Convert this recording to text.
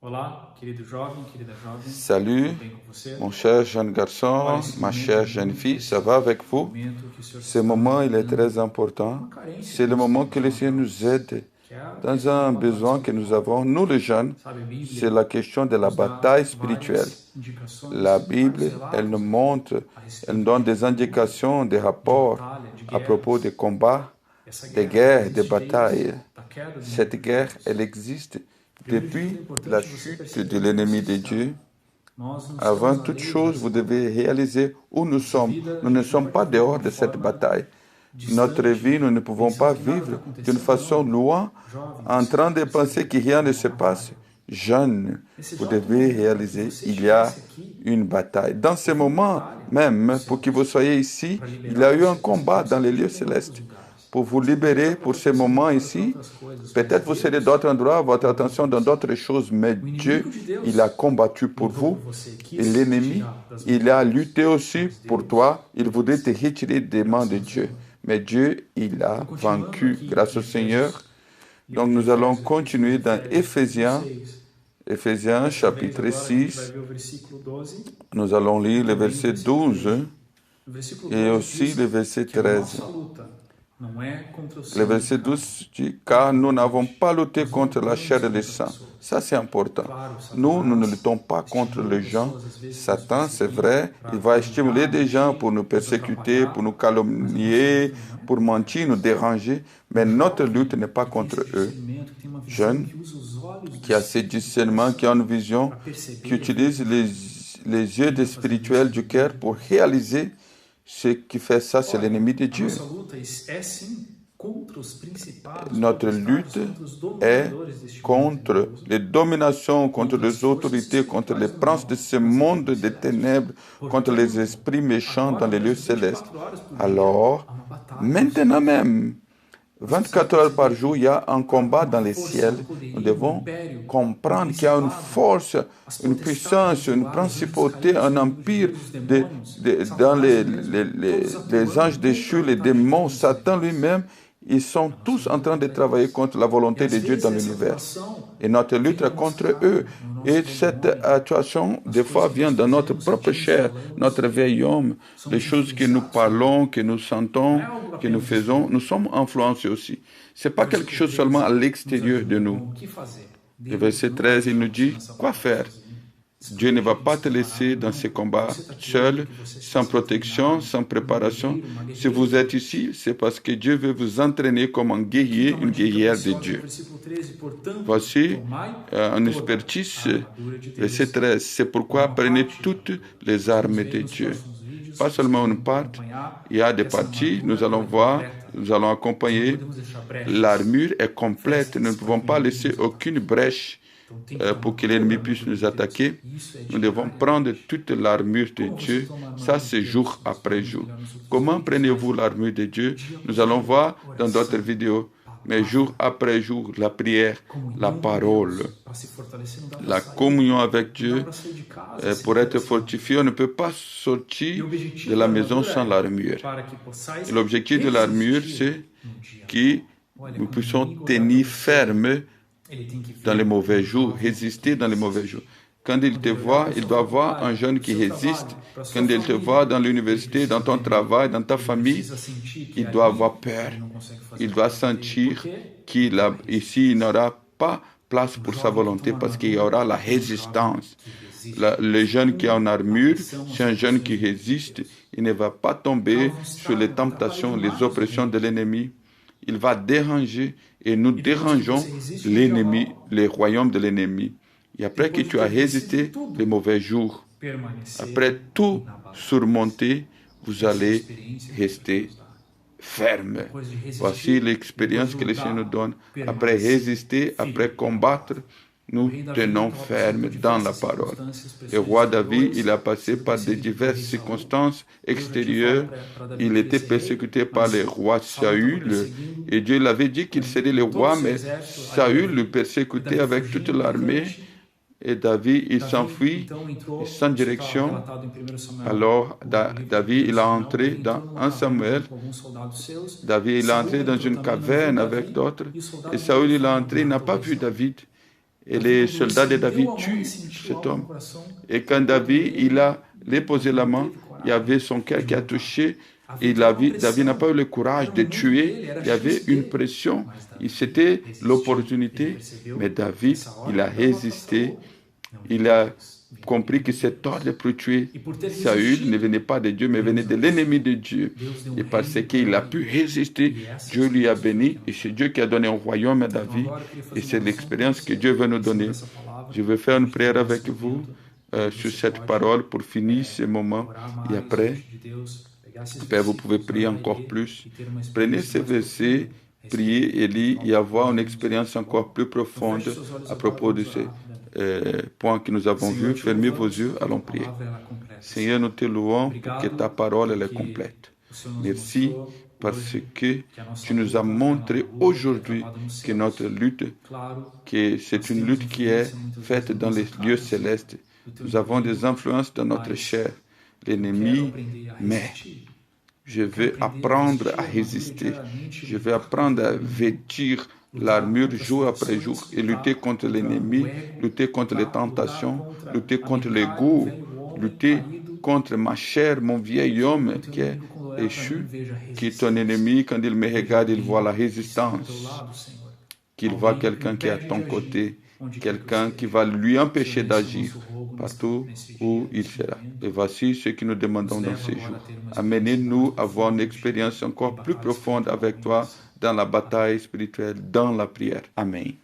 Olá, querido jovem, querida jovem, Salut, tudo bem com você? mon cher jeune garçon, ma chère jeune fille, ça va avec vous? Momento que o Senhor Ce está moment, il est marcando très important. uma carência C'est que le nós moment temos, que le nós Seigneur nous jovens, aide que é a dans questão da un batalha besoin que nous espiritual. avons, nous les jeunes. Sabe, a C'est Bíblia la question de la nos dá bataille spirituelle. várias La indicações, vários Bible, elle nous relatos montre, a elle nous respeito donne de des luta, indications, des de rapports batalha, de à propos des guerras. combats, Essa des guerra ela guerres, des existe desde batailles. a queda do Cette inimigo de guerre, elle Deus. existe E eu acredito que depuis é la importante você chute de perceber onde você l'ennemi de está. Dieu. Nós não Avant estamos toute alheios a chose, essa vous guerra. devez réaliser où nous Nossa sommes. vida, Nous a ne gente não sommes pode pas viver de dehors uma de cette forma bataille. Notre vie, distante, nous ne pouvons pas pensando que nada está vivre d'une acontecendo. façon Não, loin, jovem, en você train de precisa penser que rien ne se passe. batalha. Jeune, Nesse vous exato devez momento que réaliser, você il y a estivesse aqui, une bataille. Dans ce houve uma moment batalha no même, céu pour que vous soyez ici, para il y liberar a eu un você. Você combat pode dans estar les lieux em outros célestes. lugares. Pour vous Você pode libérer estar pour ce preocupado moment para ici, outras coisas, mas peut-être vous serez Deus, d'autres endroits, votre ele attention dans vence. d'autres choses, mais O Dieu, inimigo de il a Deus combattu pour lutou vous. por você, Et quis te l'ennemi, tirar das mãos il de a Deus. lutté aussi Mas pour Deus, toi. Il ele voudrait te venceu. retirer des mains Graças de ao Dieu. Senhor. Mais Dieu, il a Então, continuando vaincu aqui grâce em au Seigneur. Efésios, livro Donc de nous allons Efésios, epístola de continuer dans Efésios, capítulo Éphésiens, 6. Éphésiens Dessa vez, chapitre agora, a gente vai 6. ver o versículo 12 Nous allons e lire le também o verset versículo 12 13. O versículo et 12 aussi le diz verset que a 13. nossa luta não é contra o Le sangue e verset carne. 12 dit, car nous n'avons pas lutté Nós não contre la lutamos chair et le contra sang. pessoas. Ça, c'est important. Claro, Nous ne Satanás luttons pas contre estimula les gens. pessoas, às vezes, para nos Satan, c'est perseguir, vrai, para il va stimuler caluniar, des gens pour nous mentir, nos persécuter, pour nous atrapalhar, mas a nossa calomnier, luta não é pour contra mentir, nous eles. déranger. Mais Um notre jovem lutte n'est pas que tem contre esse eux. discernimento, que tem uma visão, Jeune, que usa os olhos do qui a ce Espírito do discernement, qui a coração une vision, para perceber qui utilise les yeux quem está fazendo spirituels isso du de cœur dentro pour de nós. réaliser ce qui fait ça, c'est Olha, l'ennemi de a Dieu. nossa luta é sim contra os principados, Notre potestades, lutte contra os est dominadores deste mundo contre tenebroso, les dominations, contre contra as les forças autorités, contre les espirituais do princes de mal ce nas monde regiões des celestes. ténèbres, contre les esprits méchants dans Agora, les lieux durante célestes. 24 horas por dia, Alors, há uma batalha no maintenant céu. même, Nós precisamos 24 heures par perceber jour, il y que a un há combat uma dans les força, ciels. um poderio, Nous um devons império, um comprendre qu'il y a une principado, force, as une potestades puissance, do une ar, os anjos principauté, caídos, un os empire anjos, os demônios, dans Satanás mesmo, todos les atuando anges déchus, contra a les vontade de démons, Deus nesse Satan universo. lui-même. Ils sont A nossa tous en luta train de contra travailler eles. contre la E volonté às de Dieu vezes dans essa l'univers. atuação Et notre vem lutte do est nosso contre carne, eux. no nosso Et velho cette homem, actuation, nas des coisas fois, que vient nós de notre fazemos, propre sentimos, chair, falamos, notre vieil homme, les somos choses que nous influenciados por ele. parlons, que nous Não sentons, é algo que nous apenas faisons. externo. Nous sommes influencés aussi. C'est O pas quelque versículo chose seulement à 13 nos l'extérieur de ajuda nous. com o que fazer. Le Deus verset não vai 13, il deixar nous você dit nessa quoi batalha faire. sozinho. Dieu ne va Escute pas te esse laisser camarada, dans ces não. combats Você está aqui hoje seul, porque você está sans sendo protection, treinado sans como um préparation. guerreiro, uma Si vous guerreira. êtes ici, c'est parce que Dieu veut vous entraîner comme un Aqui guerrier, está uma une dica guerrière de preciosa no Dieu. versículo 13. Portanto, Voici tomai un toda expertise, a armadura de verset Deus. 13. C'est pourquoi Uma prenez parte toutes les nós vamos armes ver de nos Dieu. próximos vídeos, Pas vocês seulement vão une part, acompanhar il y a des que essa parties, armadura nous allons ela é voir, completa. nous allons Nós não accompagner. podemos deixar brechas, L'armure est complète, nous ne frestas para pouvons que o pas inimigo laisser nos ataque. aucune brèche Então tem que tomar pour que toda a l'ennemi puisse armadura nous de Deus. attaquer. Isso é Nous devons diário. prendre toute l'armure de Como você Dieu. toma a Ça, armadura de c'est Deus? jour Nós après vamos jour. olhar nos outros Comment vídeos, prenez-vous mas l'armure de Dieu? dia Nous após allons dia, voir dans d'autres oração, vidéos. Mais palavra, jour après jour, la prière, la comunhão com parole, Deus, para se fortalecer, não dá para la sair, communion avec não dá Dieu. para sair de casa sem Pour être proteção. fortifié, on ne peut pas E sortir o objetivo de la da maison armadura sans é l'armure. para que possais Et l'objectif de l'armure, resistir c'est no dia que mau. Olha, nous quando o puissions inimigo olhar tenir para você, ferme ele tem que ver dans les mauvais jours, jovem résister que dans les mauvais resiste. jours. Quand il Quando te ele olhar voit, para il sua doit voir un faculdade, jeune para o qui seu résiste. trabalho, para a sua Quand il te família, voit dans ele l'université, precisa dans ton entender. travail, dans ta Ele famille, precisa sentir que il doit ali avoir peur. ele não consegue fazer Il a doit vontade dele, sentir porque qu'il a, ici, il n'aura pas place pour sa volonté parce qu'il y aura la résistance. Le jeune qui a une armure, c'est un jeune qui résiste. Il ne va pas tomber sur les tentations, les oppressions de l'ennemi. Il va déranger et nous dérangeons l'ennemi, les royaumes de l'ennemi. Et après que tu as résisté les mauvais jours, après tout surmonter, vous allez rester ferme. Voici l'expérience que le Seigneur nous donne. Après résister, après combattre, nous tenons ferme dans la parole. Le roi David, il a passé par de diverses circonstances extérieures. Il était persécuté par le roi Saül et Dieu l'avait dit qu'il serait le roi, mais Saül le persécutait avec toute l'armée. Et David, il s'enfuit sans direction. Alors, David, il a entré dans 1 Samuel. David, il est entré dans une caverne avec d'autres. Et Saül, il est entré, il n'a pas vu David. Et les soldats de David tuent cet homme. Et quand David, il a déposé la main, il y avait son cœur qui a touché. Et David n'a pas eu le courage de tuer. Il y avait une pression. C'était l'opportunité. Mais David, il a résisté. Il a compris que cet ordre pour tuer Saül ne venait pas de Dieu, mais venait de l'ennemi de Dieu. Et parce qu'il a pu résister, Dieu lui a béni. Et c'est Dieu qui a donné un royaume à David. Et c'est l'expérience que Dieu veut nous donner. Je vais faire une prière avec vous sur cette parole pour finir ce moment. Et après, Père, vous pouvez prier encore plus. Prenez ces versets, priez et lire et avoir une expérience encore plus profonde à propos de ces points que nous avons vus. Fermez vos yeux, allons prier. Seigneur, nous te louons pour que ta parole elle est complète. Merci parce que tu nous as montré aujourd'hui que notre lutte, que c'est une lutte qui est faite dans les lieux célestes. Nous avons des influences dans notre chair, l'ennemi, mais je veux apprendre à résister. Je veux apprendre à vêtir l'armure jour après jour et lutter contre l'ennemi, lutter contre les tentations, lutter contre l'ego, lutter contre ma chair, mon vieil homme qui est échu, qui est ton ennemi. Quand il me regarde, il voit la résistance, qu'il voit quelqu'un qui est à ton côté, quelqu'un qui va lui empêcher d'agir partout où il sera. Et voici ce que nous demandons dans ces jours. Amenez-nous à avoir une expérience encore plus profonde avec toi dans la bataille spirituelle, dans la prière. Amen.